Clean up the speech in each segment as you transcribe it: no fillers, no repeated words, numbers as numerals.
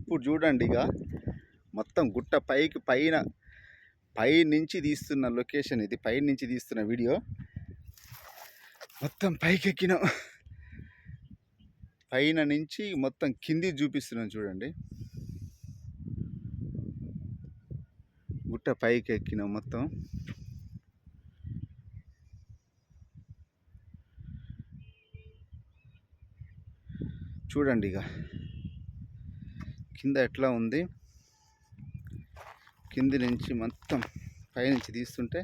ఇప్పుడు చూడండి ఇక మొత్తం గుట్ట పై నుంచి తీస్తున్న లొకేషన్ ఇది. పై నుంచి తీస్తున్న వీడియో. మొత్తం పైకి ఎక్కినాం. పైన నుంచి మొత్తం కింది చూపిస్తున్నాం చూడండి. గుట్ట పైకి ఎక్కినాం మొత్తం. చూడండి ఇక కింద ఎట్లా ఉంది. కింది నుంచి మొత్తం పైనుంచి తీస్తుంటే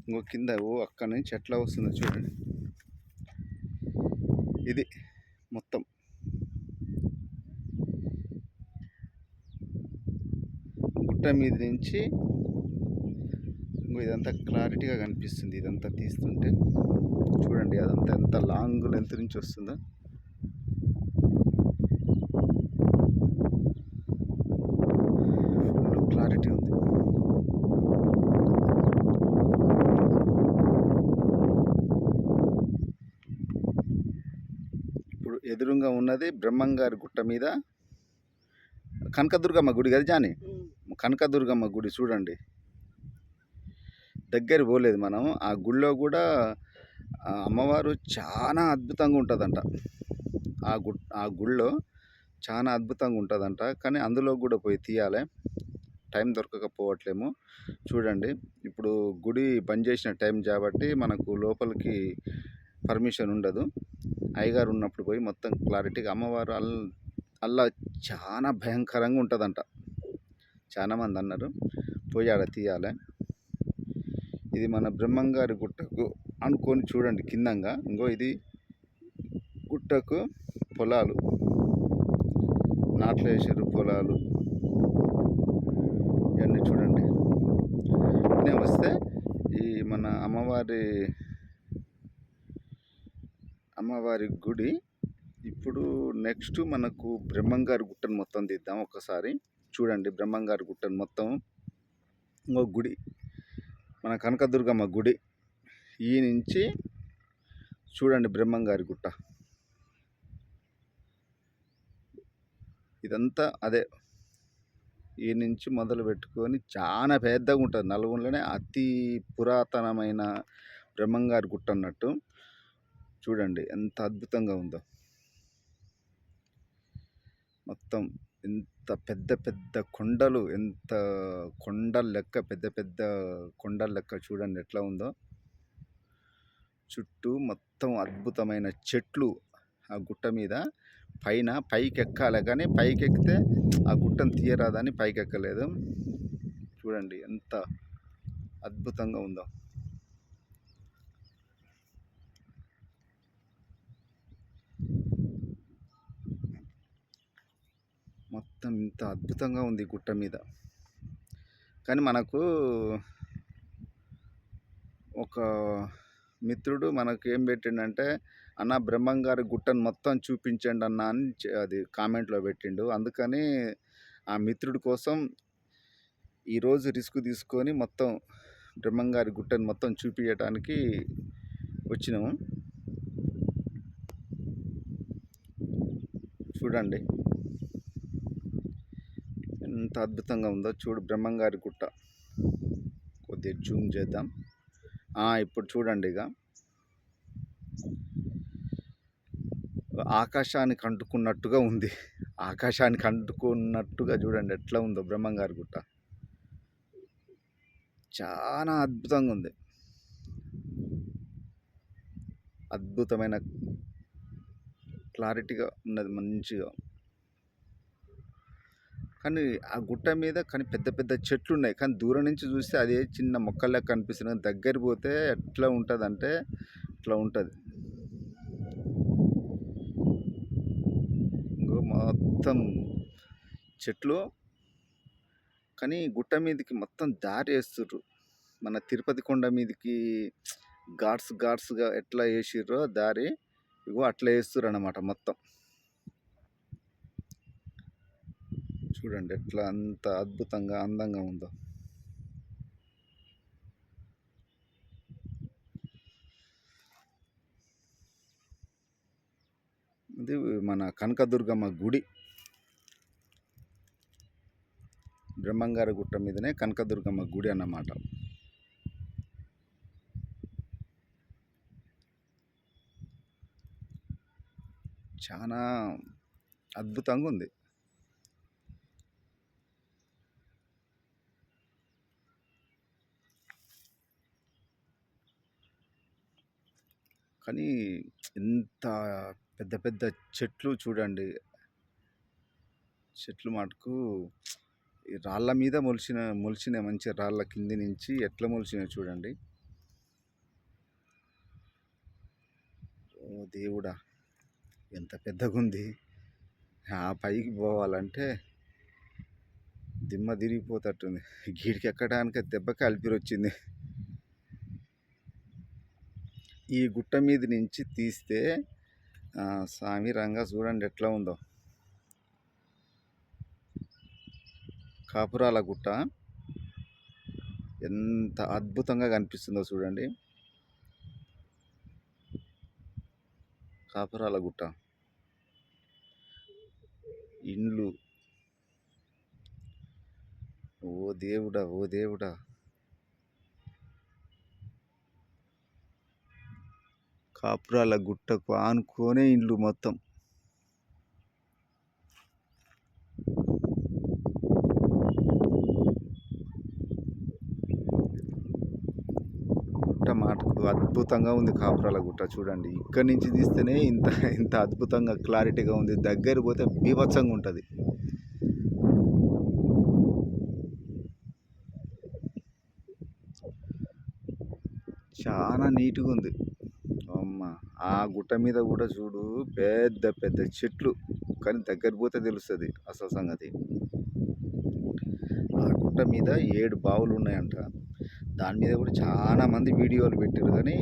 ఇంకో కింద అక్కడ నుంచి ఎట్లా వస్తుందో చూడండి. ఇది మొత్తం గుట్ట మీద నుంచి ఇదంతా క్లారిటీగా కనిపిస్తుంది. ఇదంతా తీస్తుంటే చూడండి అదంతా ఎంత లాంగ్ లెంత్ నుంచి వస్తుందో. ఫుల్ క్లారిటీ ఉంది. ఇప్పుడు ఎదురుగా ఉన్నది బ్రహ్మంగారి గుట్ట మీద కనకదుర్గమ్మ గుడి కదా జాని. కనకదుర్గమ్మ గుడి చూడండి. దగ్గర పోలేదు మనం. ఆ గుడిలో కూడా అమ్మవారు చాలా అద్భుతంగా ఉంటుందంట. ఆ గుడిలో చాలా అద్భుతంగా ఉంటుందంట. కానీ అందులో కూడా పోయి తీయాలి. టైం దొరకకపోవట్లేము. చూడండి ఇప్పుడు గుడి బంద్ చేసిన టైం కాబట్టి మనకు లోపలికి పర్మిషన్ ఉండదు. అయ్యగారు ఉన్నప్పుడు పోయి మొత్తం క్లారిటీగా అమ్మవారు అల్లా చాలా భయంకరంగా ఉంటుందంట. చాలామంది అన్నారు. పోయి ఆడ తీయాలి. ఇది మన బ్రహ్మంగారి గుట్టకు అనుకొని చూడండి కిందంగా. ఇంకో ఇది గుట్టకు పొలాలు నాట్లు వేసారు. పొలాలు ఇవన్నీ చూడండి. నేను వస్తే ఈ మన అమ్మవారి గుడి. ఇప్పుడు నెక్స్ట్ మనకు బ్రహ్మంగారి గుట్టను మొత్తం తీద్దాం ఒకసారి. చూడండి బ్రహ్మంగారి గుట్టను మొత్తం. ఇంకో గుడి మన కనకదుర్గమ్మ గుడి. ఈ నుంచి చూడండి బ్రహ్మంగారి గుట్ట. ఇదంతా అదే. ఈ నుంచి మొదలు పెట్టుకొని చాలా పెద్దగా ఉంటుంది. నల్గొండలోనే అతి పురాతనమైన బ్రహ్మంగారి గుట్ట అన్నట్టు. చూడండి ఎంత అద్భుతంగా ఉందో. మొత్తం ఎంత పెద్ద పెద్ద కొండలు, ఎంత కొండల లెక్క, పెద్ద పెద్ద కొండల లెక్క. చూడండి ఎట్లా ఉందో. చుట్టూ మొత్తం అద్భుతమైన చెట్లు. ఆ గుట్ట మీద పైకి ఎక్కాలి కానీ పైకి ఎక్కితే ఆ గుట్టను తీయరాదని పైకి ఎక్కలేదు. చూడండి ఎంత అద్భుతంగా ఉందో. మొత్తం ఇంత అద్భుతంగా ఉంది గుట్ట మీద. కానీ మనకు ఒక మిత్రుడు మనకు ఏం పెట్టిండంటే, అన్న బ్రహ్మంగారి గుట్టను మొత్తం చూపించండి అన్న అని అది కామెంట్లో పెట్టిండు. అందుకని ఆ మిత్రుడి కోసం ఈరోజు రిస్క్ తీసుకొని మొత్తం బ్రహ్మంగారి గుట్టను మొత్తం చూపించడానికి వచ్చినాము. చూడండి ఎంత అద్భుతంగా ఉందో. చూడు బ్రహ్మంగారి గుట్ట. కొద్దిగా జూమ్ చేద్దాం. ఇప్పుడు చూడండి ఇక ఆకాశానికి అంటుకున్నట్టుగా ఉంది. ఆకాశానికి అంటుకున్నట్టుగా చూడండి ఎట్లా ఉందో బ్రహ్మంగారి గుట్ట. చాలా అద్భుతంగా ఉంది. అద్భుతమైన క్లారిటీగా ఉన్నది మంచిగా. కానీ ఆ గుట్ట మీద కానీ పెద్ద పెద్ద చెట్లు ఉన్నాయి. కానీ దూరం నుంచి చూస్తే అదే చిన్న మొక్కల్లా కనిపిస్తున్నాయి. దగ్గర పోతే ఎట్లా ఉంటుంది అంటే ఇట్లా ఉంటుంది. ఇంకో మొత్తం చెట్లు. కానీ గుట్ట మీదకి మొత్తం దారి వేస్తుర్రు. మన తిరుపతి కొండ మీదకి ఘాట్స్గా ఎట్లా వేసిర్రో దారి, ఇగో అట్లా వేస్తుర్రు అన్నమాట మొత్తం. చూడండి ఎట్లా అంత అద్భుతంగా అందంగా ఉందో. ఇది మన కనకదుర్గమ్మ గుడి. బ్రహ్మంగారి గుట్ట మీదనే కనకదుర్గమ్మ గుడి అన్నమాట. చాలా అద్భుతంగా ఉంది. కానీ ఎంత పెద్ద పెద్ద చెట్లు చూడండి. చెట్లు మటుకు ఈ రాళ్ళ మీద మొలిచిన మంచి రాళ్ళ కింది నుంచి ఎట్లా మొలిచినాయో చూడండి. ఓ దేవుడా, ఎంత పెద్దగా ఉంది! ఆ పైకి పోవాలంటే దిమ్మ తిరిగిపోతట్టుంది. గీడికి ఎక్కడానికి దెబ్బకి అలిపిరి వచ్చింది. ఈ గుట్ట మీద నుంచి తీస్తే స్వామి రంగా చూడండి ఎట్లా ఉందో. కాపురాల గుట్ట ఎంత అద్భుతంగా కనిపిస్తుందో చూడండి. కాపురాల గుట్ట, ఇండ్లు, ఓ దేవుడా ఓ దేవుడా. కాపురాల గుట్టకు ఆనుకోనే ఇండ్లు మొత్తం. గుట్ట మాటకు అద్భుతంగా ఉంది కాపురాల గుట్ట చూడండి. ఇక్కడి నుంచి తీస్తేనే ఇంత ఇంత అద్భుతంగా క్లారిటీగా ఉంది. దగ్గర పోతే బీభత్సంగా ఉంటుంది. చాలా నీట్గా ఉంది. అమ్మ, ఆ గుట్ట మీద కూడా చూడు పెద్ద పెద్ద చెట్లు, కానీ దగ్గర పోతే తెలుస్తుంది అసలు సంగతి. ఆ గుట్ట మీద 7 బావులు ఉన్నాయంట. దాని మీద కూడా చాలా మంది వీడియోలు పెట్టారు, కానీ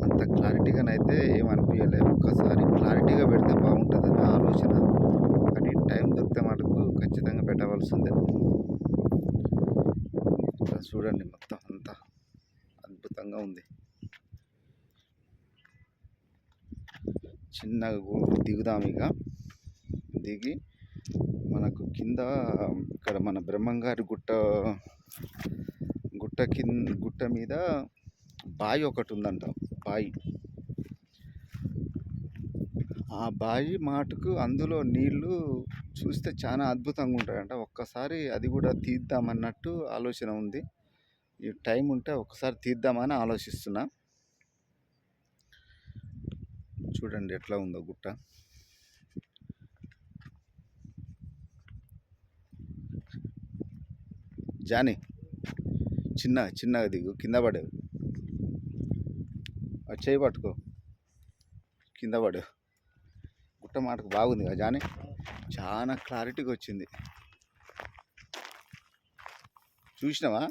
అంత క్లారిటీగానైతే ఏమనిపించలేదు. ఒక్కసారి క్లారిటీగా పెడితే బాగుంటుందని ఆలోచన, కానీ టైం దొరికితే మటుకు ఖచ్చితంగా పెట్టవలసిందే. చూడండి మొత్తం అంతా అద్భుతంగా ఉంది. చిన్నగా దిగుదాం. ఇక దిగి మనకు కింద ఇక్కడ మన బ్రహ్మంగారి గుట్ట మీద బావి ఒకటి ఉందంట. బావి, ఆ బావి మాటకు అందులో నీళ్లు చూస్తే చాలా అద్భుతంగా ఉంటాయంట. ఒక్కసారి అది కూడా తీద్దామన్నట్టు ఆలోచన ఉంది. ఈ టైం ఉంటే ఒక్కసారి తీద్దామని ఆలోచిస్తున్నా. చూడండి ఎట్లా ఉందో గుట్ట. జానీ, చిన్నగా దిగు, కింద పడేవు. చేయి పట్టుకో, కింద పడేవు. గుట్ట మాటకు బాగుంది కదా జానీ, చాలా క్లారిటీగా వచ్చింది. చూసినావా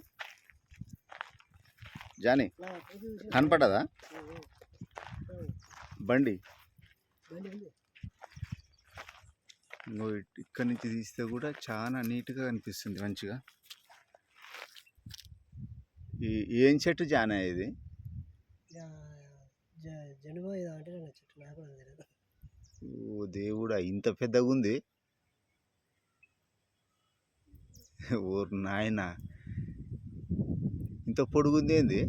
జానీ? కనపడదా బండి? ఇక్కడి నుంచి తీస్తే కూడా చాలా నీట్గా అనిపిస్తుంది మంచిగా. ఏం చెట్టు జానా ఇది? ఓ దేవుడా, ఇంత పెద్దగా ఉంది! ఓరు నాయన, ఇంత పొడుగుంది ఏంది?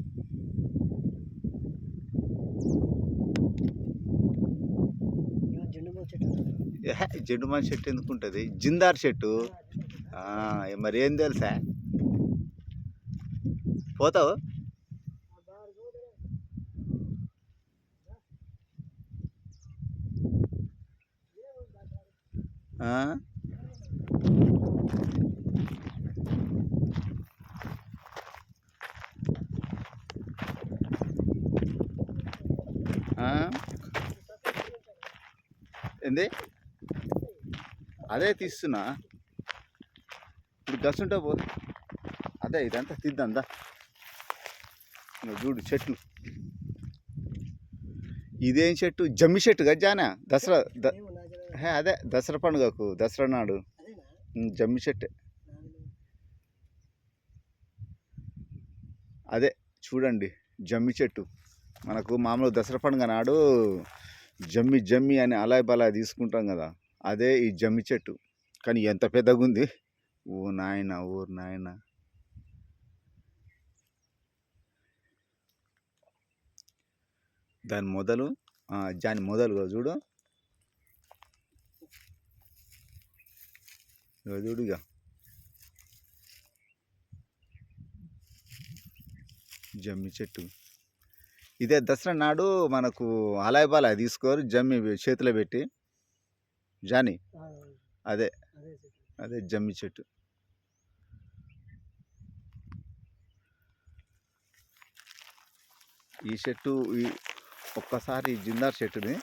జెండుమా చెట్టు ఎందుకు ఉంటుంది? జిందార్ చెట్టు. మరి ఏం తెలుసా? పోతావు? ఏంది? అదే తీస్తున్నా ఇప్పుడు. గసుంటా పో, అదే ఇదంతా తీద్దాందా. చూడు చెట్లు. ఇదేం చెట్టు? జమ్మి చెట్టు కదా జానా? దసరా అదే దసరా పండుగకు, దసరా నాడు జమ్మి చెట్టే అదే. చూడండి జమ్మి చెట్టు. మనకు మామూలు దసరా పండుగ నాడు జమ్మి అని అలాయ్ బలాయ్ తీసుకుంటాం కదా, అదే ఈ జమ్మి చెట్టు. కానీ ఎంత పెద్దగా ఉంది. ఓ నాయన, ఓ నాయన. దాని మొదలు దాని మొదలు చూడు, చూడు ఇక జమ్మి చెట్టు. ఇదే దసరా నాడు మనకు అలాయ్ బాలాయ్ తీసుకోరు జమ్మి చేతిలో పెట్టి జాని, అదే అదే జమ్మి చెట్టు. ఈ చెట్టు ఒక్కసారి జిందార్ చెట్టుని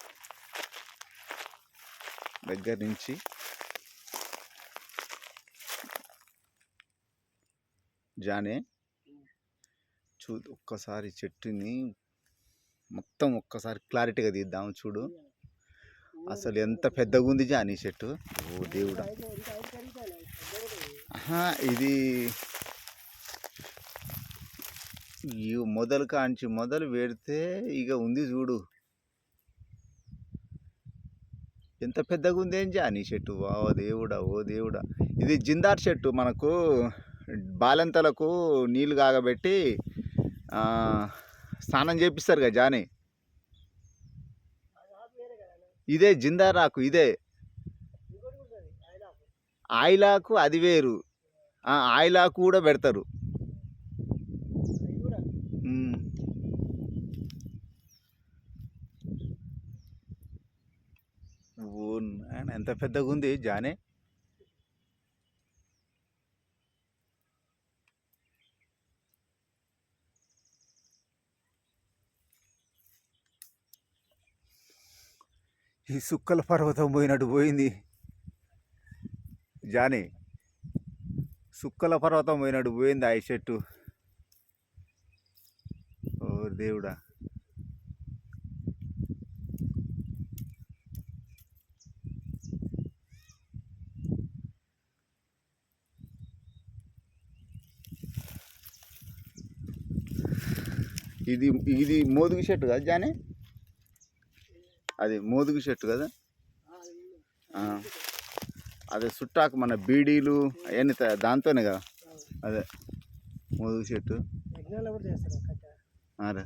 దగ్గర నుంచి జానే ఒక్కసారి చెట్టుని మొత్తం ఒక్కసారి క్లారిటీగా తీద్దాం చూడు. అసలు ఎంత పెద్దగా ఉంది జాని చెట్టు. ఓ దేవుడా, ఇది ఈ మొదలు కాంచి మొదలు పెడితే ఇక ఉంది చూడు, ఎంత పెద్దగా ఉంది ఏం జాని చెట్టు. ఓ దేవుడా, ఓ దేవుడా. ఇది జిందార్ చెట్టు. మనకు బాలెంతలకు నీళ్ళు కాగబెట్టి స్నానం చేపిస్తారు కదా జాని, ఇదే జిందార్ ఆకు. ఇదే ఆయిలాకు, అది వేరు. ఆయిలాకు కూడా పెడతారు. ఓ ఎంత పెద్దగా ఉంది జానే. ఈ సుక్కల పర్వతం పోయినట్టు పోయింది జాని, సుక్కల పర్వతం పోయినట్టు పోయింది ఆ చెట్టు. ఓ దేవుడా. ఇది ఇది మోదుగు చెట్టు కదా జానే, అది మోదుగు చెట్టు కదా. అదే చుట్టాకు మన బీడీలు అవన్నీ దాంతోనే కదా. అదే మోదుగు చెట్టు. అరే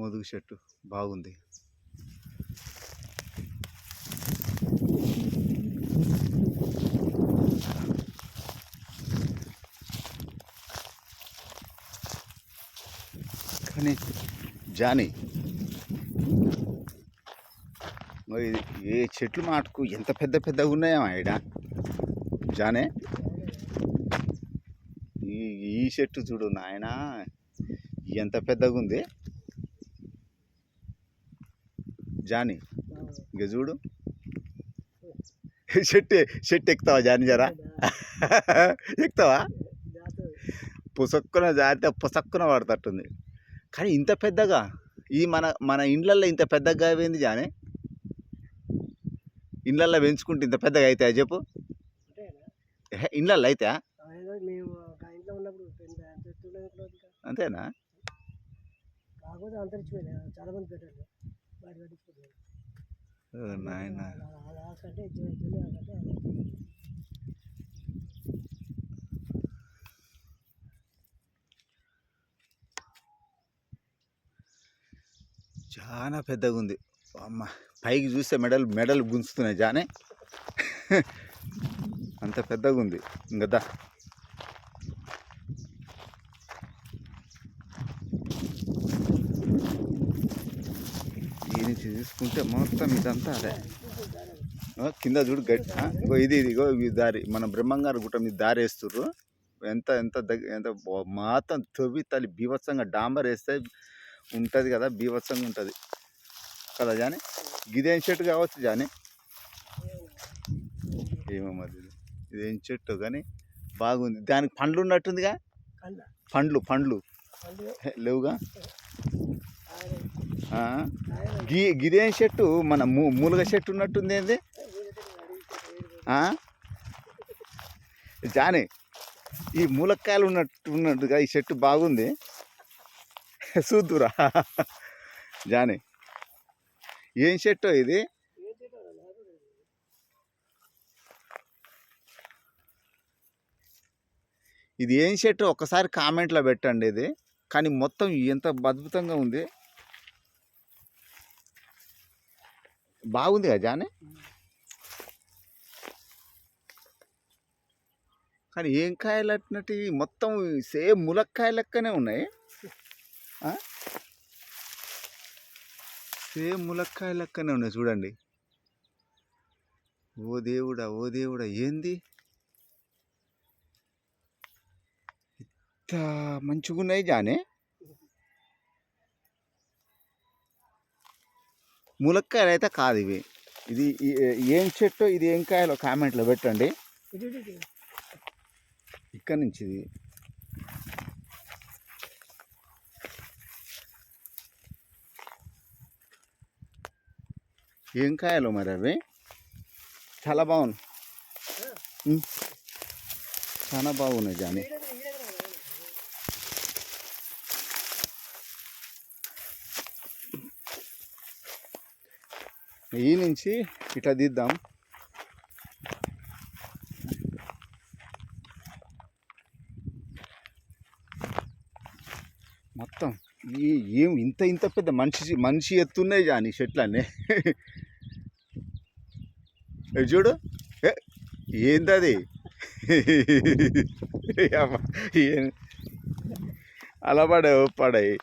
మోదుగు చెట్టు బాగుంది. కానీ జాని మరి ఏ చెట్లు మాటకు ఎంత పెద్ద పెద్దగా ఉన్నాయో ఆడ జానే. ఈ చెట్టు చూడు నాయన, ఎంత పెద్దగా ఉంది జాని. ఇక చూడు, చెట్టు ఎక్కుతావా జాని? జరా ఎక్కుతావా? పుసక్కున జారితే పుసక్కున పడతట్టుంది. కానీ ఇంత పెద్దగా ఈ మన ఇండ్లల్లో ఇంత పెద్దగా అయింది జానే. ఇండ్లల్లో పెంచుకుంటే ఇంత పెద్దగా అవుతాయా చెప్పు? ఇండ్లల్లో అయితే అంతేనా? నాయన చాలా పెద్దగా ఉంది. అమ్మ పైకి చూస్తే మెడలు గుంజుతున్నాయి జానే, అంత పెద్దగా ఉంది. ఇంకా ఈ నుంచి తీసుకుంటే మొత్తం ఇదంతా అదే. కింద చూడు ఇది ఇదిగో ఈ దారి మన బ్రహ్మంగారు గుట్ట మీద దారి వేస్తుర్రు. ఎంత ఎంత ఎంత మొత్తం తవ్వి తల్లి బీభత్సంగా డాంబర్ వేస్తే ఉంటుంది కదా, బీభత్సంగా ఉంటుంది కదా జాని. ఇదేం చెట్టు కావచ్చు జాని, ఏమో మరి ఇదేం చెట్టు కానీ బాగుంది. దానికి పండ్లు ఉన్నట్టుందిగా. పండ్లు లేవుగా. గిదేం చెట్టు, మన మూలుగ చెట్టు ఉన్నట్టుంది ఏంది జాని. ఈ మూలక్కాయలు ఉన్నట్టుగా ఈ చెట్టు బాగుంది. చూద్దురా జాని, ఏం చెట్టు ఇది? ఇది ఏం చెట్టు ఒక్కసారి కామెంట్లో పెట్టండి. ఇది కానీ మొత్తం ఎంత అద్భుతంగా ఉంది. బాగుంది కదా జానే. కానీ ఏం కాయలు అట్టినట్టు మొత్తం సేమ్ ములక్కాయ లెక్కనే ఉన్నాయి. సేమ్ ములక్కాయ లెక్కనే ఉన్నాయి చూడండి. ఓ దేవుడా ఓ దేవుడా, ఏంది ఇంత మంచిగా ఉన్నాయి జానే. ములక్కాయలు అయితే కాదు ఇవి. ఇది ఏం చెట్టు, ఇది ఏం కాయలో కామెంట్లో పెట్టండి. ఇక్కడ నుంచి ఇది ఏం కాయలు మరి అవి. చాలా బాగుంది, చాలా బాగున్నాయి జాని. ఈ నుంచి ఇట్లా తీద్దాం. మొత్తం ఏం ఇంత ఇంత పెద్ద మనిషి ఎత్తున్నాయి జాని చెట్లన్నీ. చూడు ఏందది. అలా పడాయి.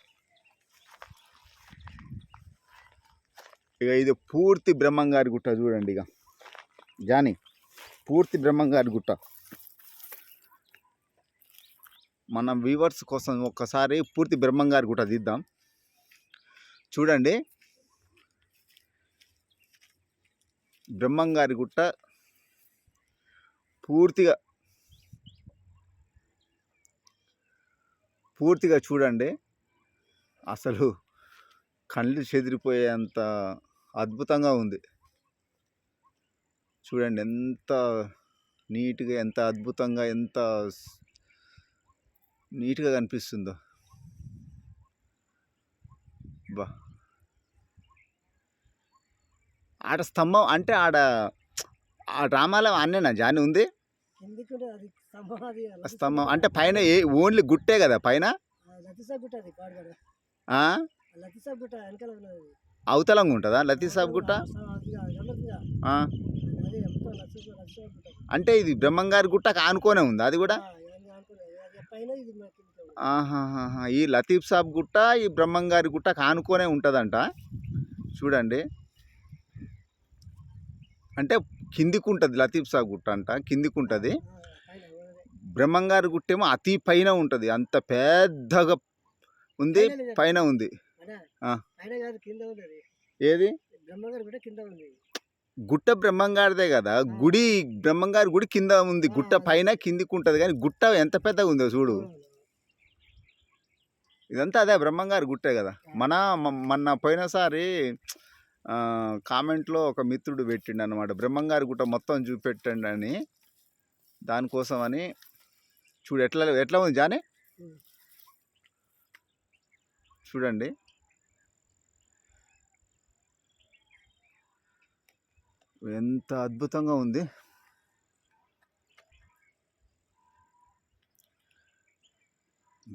ఇక ఇది పూర్తి బ్రహ్మంగారి గుట్ట చూడండి. ఇక జాని పూర్తి బ్రహ్మంగారి గుట్ట. మన వ్యూవర్స్ కోసం ఒక్కసారి పూర్తి బ్రహ్మంగారి గుట్ట తీద్దాం. చూడండి బ్రహ్మంగారి గుట్ట పూర్తిగా చూడండి. అసలు కళ్ళు చెదిరిపోయేంత అద్భుతంగా ఉంది. చూడండి ఎంత నీట్గా, ఎంత అద్భుతంగా, ఎంత నీట్గా కనిపిస్తుందో. బా ఆడ స్తంభం అంటే ఆ రామాలయం అన్నేనా జాని ఉంది. స్తంభం అంటే పైన ఓన్లీ గుట్టే కదా పైన. అవతలంగా ఉంటుందా లతీసాబ్ గుట్ట? అంటే ఇది బ్రహ్మంగారి గుట్ట ఆనుకోనే ఉంది అది కూడా. ఈ లతీఫ్ సాబ్ గుట్ట ఈ బ్రహ్మంగారి గుట్ట ఆనుకోనే ఉంటుందంట. చూడండి అంటే కిందికి ఉంటుంది లతీఫ్ సాబ్ గుట్ట అంట, కిందికి ఉంటుంది. బ్రహ్మంగారి గుట్టేమో అతి పైన ఉంటుంది. అంత పెద్దగా ఉంది, పైన ఉంది. ఏది గుట్ట బ్రహ్మంగారిదే కదా. గుడి బ్రహ్మంగారి గుడి కింద ఉంది, గుట్ట పైన కిందికి ఉంటుంది. కానీ గుట్ట ఎంత పెద్దగా ఉందో చూడు. ఇదంతా అదే బ్రహ్మంగారి గుట్టే కదా. మొన్న పోయినసారి కామెంట్లో ఒక మిత్రుడు పెట్టిండు అనమాట, బ్రహ్మంగారి గుట్ట మొత్తం చూపెట్టండి అని. దానికోసం అని చూడు ఎట్లా ఉంది జానే. చూడండి ఎంత అద్భుతంగా ఉంది.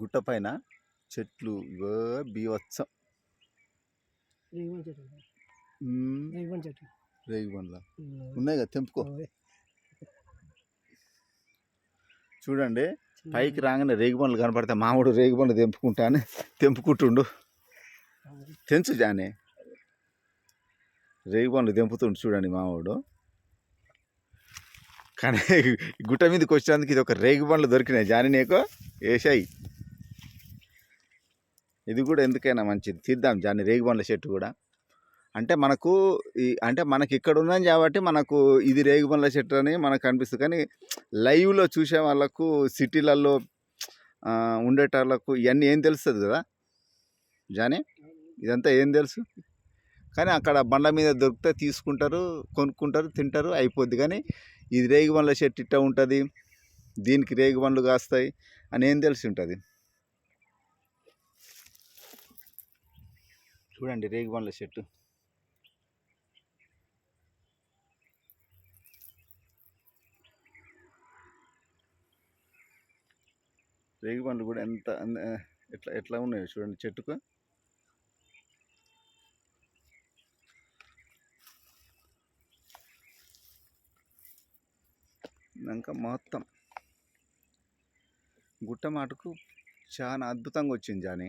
గుట్ట పైన చెట్లు బీవత్సం. రేగిబండ్ల ఉన్నాయి కదా, తెంపుకో. చూడండి పైకి రాగానే రేగిబండ్లు కనపడితే మామూడు రేగిబండ్లు తెంపుకుంటుండు. తెంచు జానే, రేగిబండ్లు తెంపుతుండు చూడండి మామూడు. కానీ గుట్ట మీదకి వచ్చేందుకు ఇది ఒక రేగిబండ్లు దొరికినాయి జాని నీకు. వేసాయి. ఇది కూడా ఎందుకైనా మంచిది, తీద్దాం జాని రేగిబండ్ల చెట్టు కూడా. అంటే మనకి ఇక్కడ ఉన్నాం కాబట్టి మనకు ఇది రేగిబండ్ల చెట్టు అని మనకు అనిపిస్తుంది. కానీ లైవ్లో చూసే వాళ్ళకు, సిటీలలో ఉండేటోళ్ళకు ఇవన్నీ ఏం తెలుస్తుంది కదా జానీ. ఇదంతా ఏం తెలుసు. కానీ అక్కడ బండ్ల మీద దొరికితే తీసుకుంటారు, కొనుక్కుంటారు, తింటారు, అయిపోద్ది. కానీ ఇది రేగిబండ్ల చెట్టు ఇట్ట ఉంటుంది, దీనికి రేగిబండ్లు కాస్తాయి అని ఏం తెలిసి ఉంటుంది. చూడండి రేగిబండ్ల చెట్టు. రేగి పండ్లు కూడా ఎంత ఎట్లా ఎట్లా ఉన్నాయో చూడండి చెట్టుకు. ఇంకా మొత్తం గుట్ట మాటకు చాలా అద్భుతంగా వచ్చింది జానీ,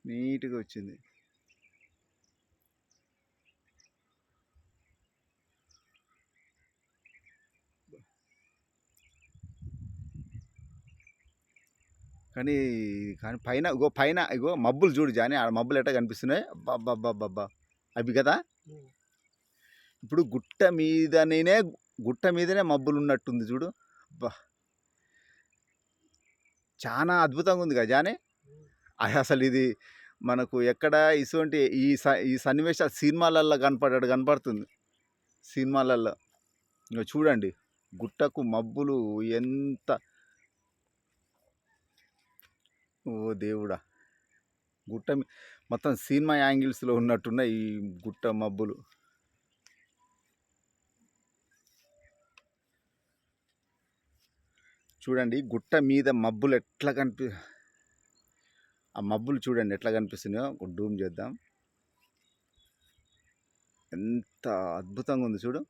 నీట్గా వచ్చింది. కానీ కానీ పైన ఇగో మబ్బులు చూడు జానీ, ఆ మబ్బులు ఎట్లా కనిపిస్తున్నాయి, అబ్బా అవి కదా. ఇప్పుడు గుట్ట మీదనే మబ్బులు ఉన్నట్టుంది చూడు. అబ్బా చాలా అద్భుతంగా ఉంది కదా జానీ. అసలు ఇది మనకు ఎక్కడ ఇటువంటి ఈ సన్నివేశాలు సినిమాలల్లో కనపడుతుంది సినిమాలల్లో. ఇంకా చూడండి గుట్టకు మబ్బులు ఎంత, ఓ దేవుడా, గుట్ట మొత్తం సినిమా యాంగిల్స్లో ఉన్నట్టున్న ఈ గుట్ట మబ్బులు. చూడండి గుట్ట మీద మబ్బులు ఎట్లా ఆ మబ్బులు చూడండి ఎట్లా కనిపిస్తున్నాయో. డూమ్ చేద్దాం, ఎంత అద్భుతంగా ఉంది చూడు.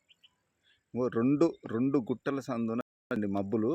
రెండు గుట్టల సందున మబ్బులు.